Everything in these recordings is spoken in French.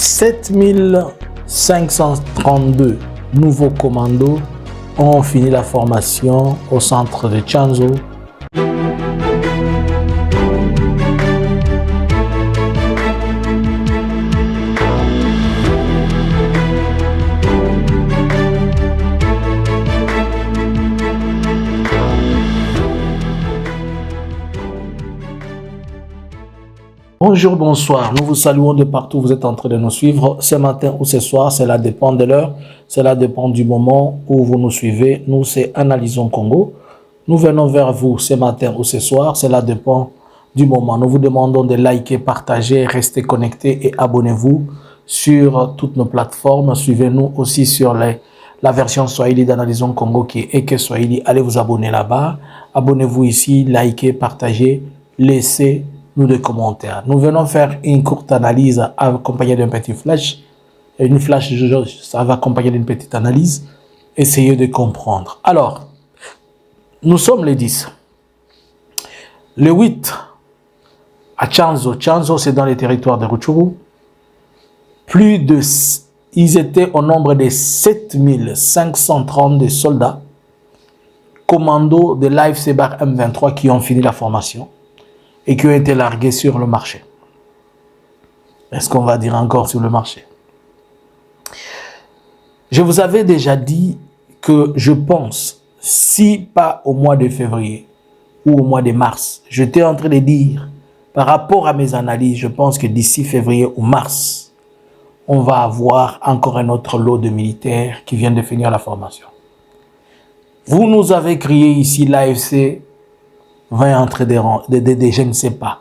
7532 nouveaux commandos ont fini la formation au centre de Tchanzu. Bonjour, bonsoir, nous vous saluons de partout où vous êtes en train de nous suivre. Ce matin ou ce soir, cela dépend de l'heure, cela dépend du moment où vous nous suivez. Nous, c'est Analysons Congo. Nous venons vers vous ce matin ou ce soir, cela dépend du moment. Nous vous demandons de liker, partager, rester connectés et abonnez-vous sur toutes nos plateformes. Suivez-nous aussi sur la version Swahili d'Analysons Congo qui est Eke Swahili. Allez vous abonner là-bas. Abonnez-vous ici, likez, partagez, laissez nous des commentaires. Nous venons faire une courte analyse accompagnée d'un petit flash. Une flash, ça va accompagner d'une petite analyse. Essayez de comprendre. Alors, nous sommes les 10. Le 8, à Tchanzu. Tchanzu, c'est dans les territoires de Rutshuru. Ils étaient au nombre de 7532 soldats, commandos de l'AFC Bar M23 qui ont fini la formation et qui ont été largués sur le marché. Est-ce qu'on va dire encore sur le marché? Je vous avais déjà dit que je pense, si pas au mois de février ou au mois de mars, j'étais en train de dire, par rapport à mes analyses, je pense que d'ici février ou mars, on va avoir encore un autre lot de militaires qui viennent de finir la formation. Vous nous avez crié ici l'AFC va entrer des je ne sais pas,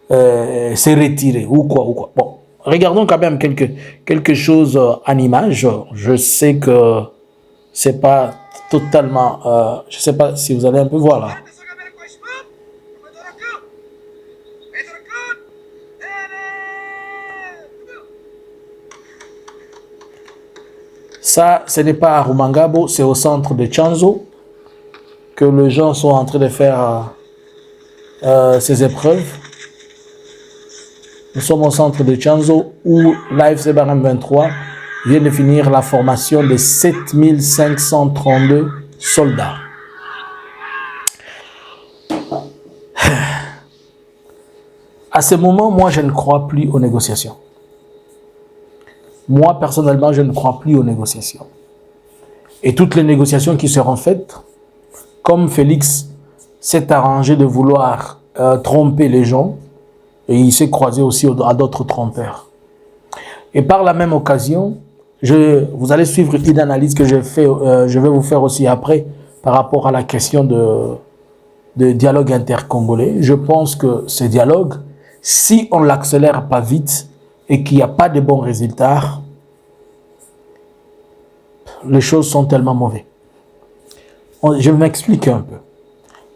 se retirer ou quoi. Bon, regardons quand même quelque chose en image. Je sais que c'est pas totalement, je sais pas si vous allez un peu voir là. Ça, ce n'est pas à Rumangabo, c'est au centre de Tchanzu que les gens sont en train de faire ces épreuves. Nous sommes au centre de Tchanzu où l'AFC Bar M23 vient de finir la formation de 7532 soldats. À ce moment, moi, je ne crois plus aux négociations. Moi, personnellement, je ne crois plus aux négociations. Et toutes les négociations qui seront faites, comme Félix s'est arrangé de vouloir tromper les gens, et il s'est croisé aussi à d'autres trompeurs. Et par la même occasion, vous allez suivre une analyse que je vais vous faire aussi après par rapport à la question de dialogue intercongolais. Je pense que ce dialogue, si on ne l'accélère pas vite et qu'il n'y a pas de bons résultats, les choses sont tellement mauvaises. Je vais m'expliquer un peu.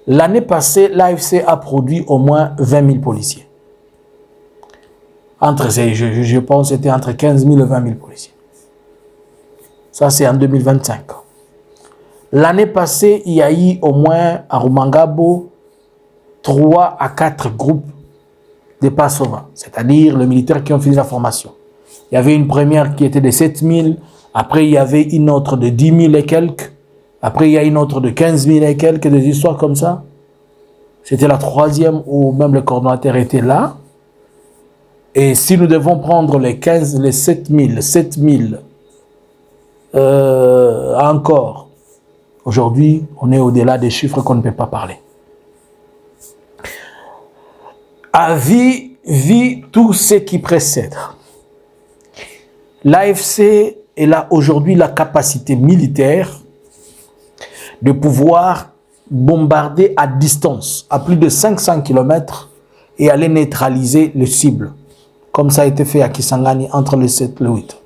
L'année passée, l'AFC a produit au moins 20 000 policiers. Je pense que c'était entre 15 000 et 20 000 policiers. Ça, c'est en 2025. L'année passée, il y a eu au moins à Rumangabo 3 à 4 groupes de Passova, c'est-à-dire les militaires qui ont fini la formation. Il y avait une première qui était de 7 000, après il y avait une autre de 10 000 et quelques, après, il y a une autre de 15 000 et quelques, des histoires comme ça. C'était la troisième où même le coordonnateur était là. Et si nous devons prendre les 7 000 encore, aujourd'hui, on est au-delà des chiffres qu'on ne peut pas parler. À vie tout ce qui précède. L'AFC est là aujourd'hui la capacité militaire de pouvoir bombarder à distance, à plus de 500 km et aller neutraliser les cibles, comme ça a été fait à Kisangani entre le 7 et le 8.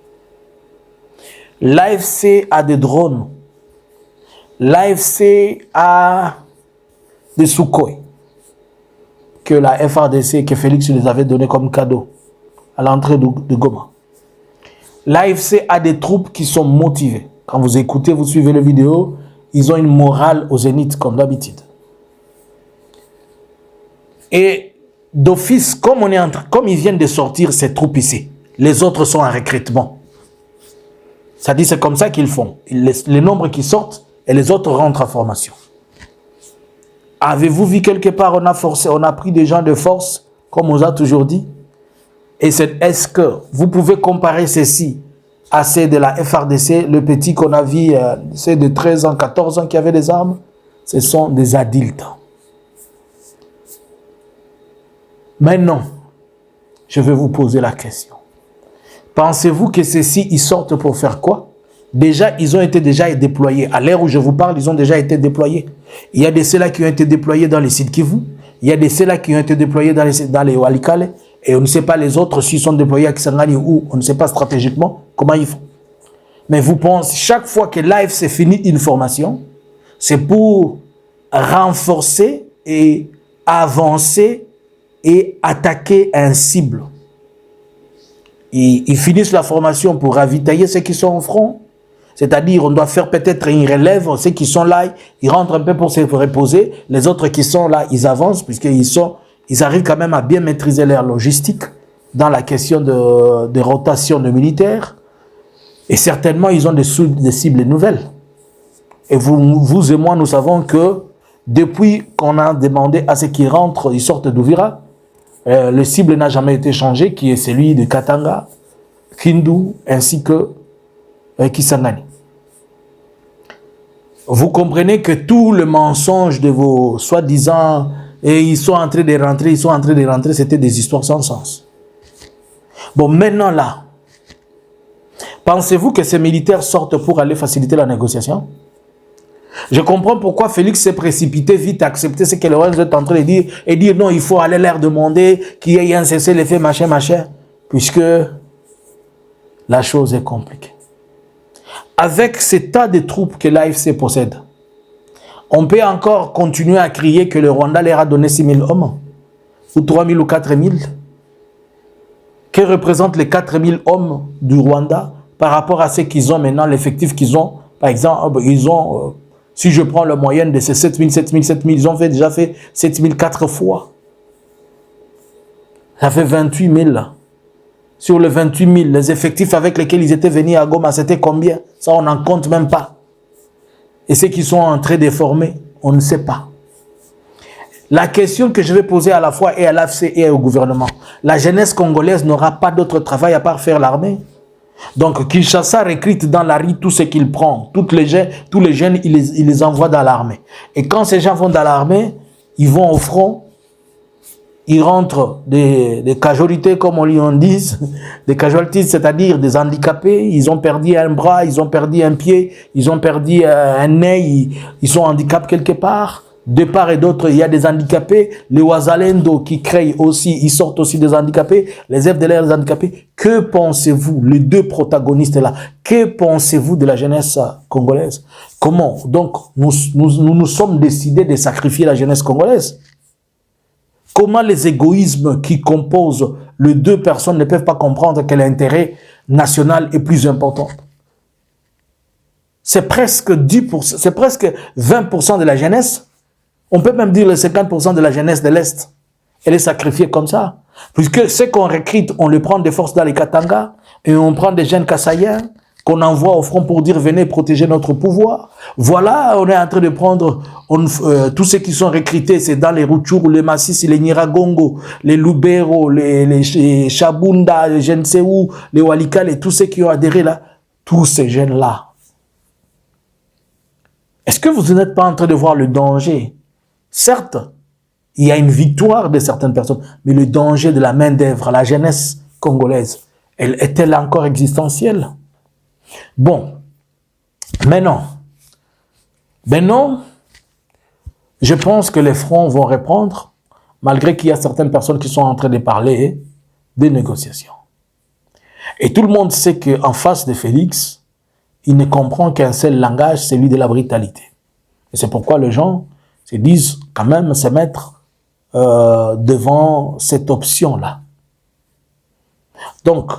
L'AFC a des drones, l'AFC a des Sukhoi, que la FARDC, que Félix les avait donné comme cadeau à l'entrée de Goma. L'AFC a des troupes qui sont motivées. Quand vous écoutez, vous suivez les vidéos, ils ont une morale au zénith, comme d'habitude. Et d'office, comme ils viennent de sortir ces troupes ici, les autres sont en recrutement. Ça dit, c'est comme ça qu'ils font. Les nombres qui sortent et les autres rentrent en formation. Avez-vous vu quelque part, on a pris des gens de force, comme on a toujours dit? Et est-ce que vous pouvez comparer ceci à ceux de la FRDC, le petit qu'on a vu, ceux de 13 ans, 14 ans qui avaient des armes? Ce sont des adultes. Maintenant, je vais vous poser la question. Pensez-vous que ceux-ci, ils sortent pour faire quoi? Déjà, ils ont été déployés. À l'heure où je vous parle, ils ont déjà été déployés. Il y a de ceux-là qui ont été déployés dans les Sud Kivu. Il y a de ceux-là qui ont été déployés dans les Walikale. Et on ne sait pas les autres s'ils sont déployés à Kisangani ou on ne sait pas stratégiquement comment ils font. Mais vous pensez, chaque fois que l'AFC finit une formation, c'est pour renforcer et avancer et attaquer un cible. Ils finissent la formation pour ravitailler ceux qui sont au front. C'est-à-dire, on doit faire peut-être une relève. Ceux qui sont là, ils rentrent un peu pour se reposer. Les autres qui sont là, ils avancent puisqu'ils arrivent quand même à bien maîtriser leur logistique dans la question de rotation de militaires. Et certainement, ils ont des cibles nouvelles. Et vous et moi, nous savons que depuis qu'on a demandé à ceux qui rentrent, ils sortent d'Ouvira, le cible n'a jamais été changé, qui est celui de Katanga, Kindu, ainsi que Kisangani. Vous comprenez que tout le mensonge de vos soi-disant et ils sont en train de rentrer, c'était des histoires sans sens. Bon, maintenant là, pensez-vous que ces militaires sortent pour aller faciliter la négociation? Je comprends pourquoi Félix s'est précipité vite à accepter ce que le roi est en train de dire et dire non, il faut aller leur demander qu'il y ait un cessez-le-feu, machin, puisque la chose est compliquée. Avec ces tas de troupes que l'AFC possède, on peut encore continuer à crier que le Rwanda leur a donné 6 000 hommes, ou 3 000 ou 4 000. Que représentent les 4 000 hommes du Rwanda par rapport à ce qu'ils ont maintenant, l'effectif qu'ils ont? Par exemple, ils ont, si je prends la moyenne de ces 7 000, ils ont déjà fait 7 000 4 fois. Ça fait 28 000. Sur les 28 000, les effectifs avec lesquels ils étaient venus à Goma, c'était combien? Ça, on n'en compte même pas. Et ceux qui sont en train de former, on ne sait pas. La question que je vais poser à la fois et à l'AFC et au gouvernement, la jeunesse congolaise n'aura pas d'autre travail à part faire l'armée. Donc Kinshasa recrute dans la rue tout ce qu'il prend. Tous les jeunes, il les envoie dans l'armée. Et quand ces gens vont dans l'armée, ils vont au front, ils rentrent des casualtés, comme on dit, des casualties, c'est-à-dire des handicapés. Ils ont perdu un bras, ils ont perdu un pied, ils ont perdu un nez, ils sont handicapés quelque part. De part et d'autre, il y a des handicapés. Les Ouazalendo qui créent aussi, ils sortent aussi des handicapés. Les FDLR, des handicapés. Que pensez-vous, les deux protagonistes là, que pensez-vous de la jeunesse congolaise? Comment? Donc, nous sommes décidés de sacrifier la jeunesse congolaise. Comment les égoïsmes qui composent les deux personnes ne peuvent pas comprendre que l'intérêt national est plus important? C'est presque 10%, c'est presque 20% de la jeunesse. On peut même dire le 50% de la jeunesse de l'Est. Elle est sacrifiée comme ça. Puisque ce qu'on recrute, on le prend de force dans les Katanga, et on prend des jeunes Kassaïens qu'on envoie au front pour dire venez protéger notre pouvoir. Voilà, on est en train de prendre tous ceux qui sont recrutés, c'est dans les Rutshuru, les Masisi, les Nyiragongo, les Lubero, les Chabunda, les je ne sais où, les Walikale, et tous ceux qui ont adhéré là, tous ces jeunes-là. Est-ce que vous n'êtes pas en train de voir le danger? Certes, il y a une victoire de certaines personnes, mais le danger de la main-d'œuvre, la jeunesse congolaise, est-elle encore existentielle? Bon, maintenant, je pense que les fronts vont répondre, malgré qu'il y a certaines personnes qui sont en train de parler des négociations. Et tout le monde sait qu'en face de Félix, il ne comprend qu'un seul langage, celui de la brutalité. Et c'est pourquoi les gens se disent quand même se mettre devant cette option-là. Donc,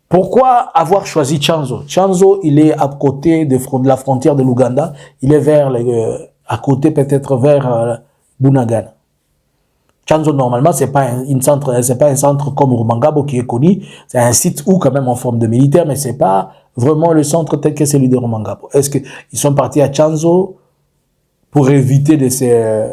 pourquoi avoir choisi Tchanzo? Tchanzo, il est à côté de la frontière de l'Ouganda, il est à côté peut-être vers Bunagana. Chanzo, normalement, c'est pas un centre comme Rumangabo qui est connu. C'est un site où, quand même, en forme de militaire, mais c'est pas vraiment le centre tel que celui de Rumangabo. Est-ce qu'ils sont partis à Chanzo pour éviter de se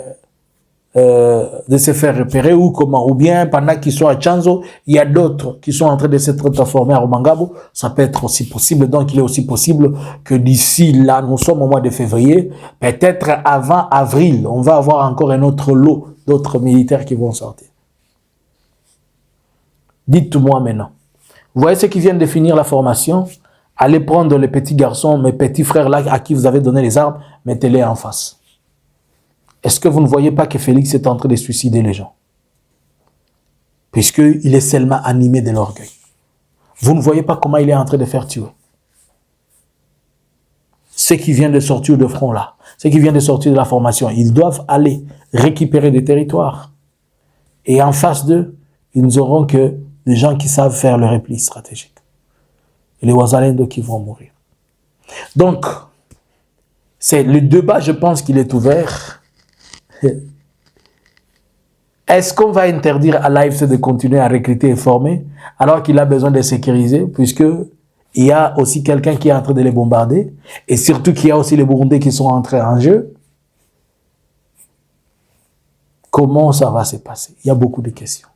faire repérer ou comment? Ou bien, pendant qu'ils sont à Chanzo, il y a d'autres qui sont en train de se transformer à Rumangabo. Ça peut être aussi possible. Donc, il est aussi possible que d'ici là, nous sommes au mois de février, peut-être avant avril, on va avoir encore un autre lot d'autres militaires qui vont sortir. Dites-moi maintenant. Vous voyez ceux qui viennent de finir la formation? Allez prendre les petits garçons, mes petits frères là, à qui vous avez donné les armes, mettez-les en face. Est-ce que vous ne voyez pas que Félix est en train de suicider les gens? Puisqu'il est seulement animé de l'orgueil. Vous ne voyez pas comment il est en train de faire tuer. Ceux qui viennent de sortir de front là, ceux qui viennent de sortir de la formation, ils doivent aller récupérer des territoires. Et en face d'eux, ils n'auront que des gens qui savent faire le repli stratégique. Et les Wazalendo qui vont mourir. Donc, c'est le débat, je pense qu'il est ouvert. Est-ce qu'on va interdire à l'AFC de continuer à recruter et former alors qu'il a besoin de sécuriser, puisque il y a aussi quelqu'un qui est en train de les bombarder, et surtout qu'il y a aussi les Burundais qui sont entrés en jeu? Comment ça va se passer? Il y a beaucoup de questions.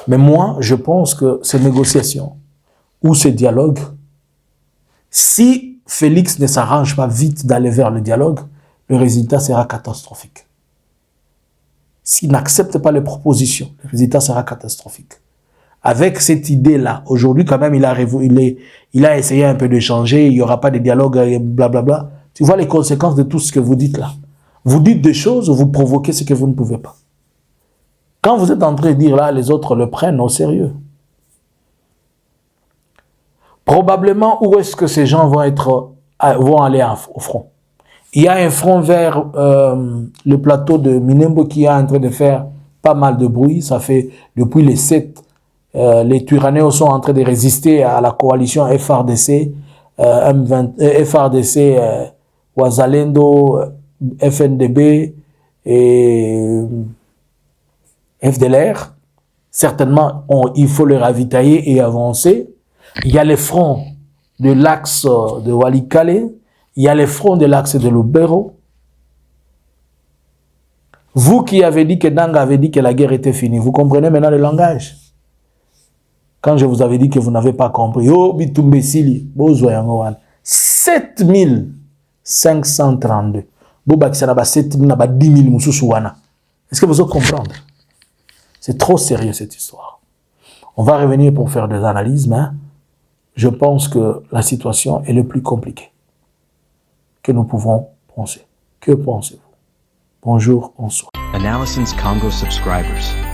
Mais moi, je pense que ces négociations ou ces dialogues, si Félix ne s'arrange pas vite d'aller vers le dialogue, le résultat sera catastrophique. S'il n'accepte pas les propositions, le résultat sera catastrophique. Avec cette idée-là, aujourd'hui, quand même, il a essayé un peu de changer, il n'y aura pas de dialogue, blablabla. Tu vois les conséquences de tout ce que vous dites là. Vous dites des choses, vous provoquez ce que vous ne pouvez pas. Quand vous êtes en train de dire là, les autres le prennent au sérieux. Probablement, où est-ce que ces gens vont aller au front? Il y a un front vers le plateau de Minembwe qui est en train de faire pas mal de bruit. Ça fait depuis les 7, les Twirwanéens sont en train de résister à la coalition FRDC, FRDC, Wazalendo, FNDB et FDLR. Certainement, il faut les ravitailler et avancer. Il y a les fronts de l'axe de Walikale. Il y a les fronts de l'axe de Lubero. Vous qui avez dit que Nanga avait dit que la guerre était finie, vous comprenez maintenant le langage? Quand je vous avais dit que vous n'avez pas compris, oh, Bitumbe Sili, 7532. Est-ce que vous allez comprendre? C'est trop sérieux cette histoire. On va revenir pour faire des analyses, mais je pense que la situation est le plus compliquée que nous pouvons penser. Que pensez-vous? Bonjour, bonsoir. Analysins Congo subscribers.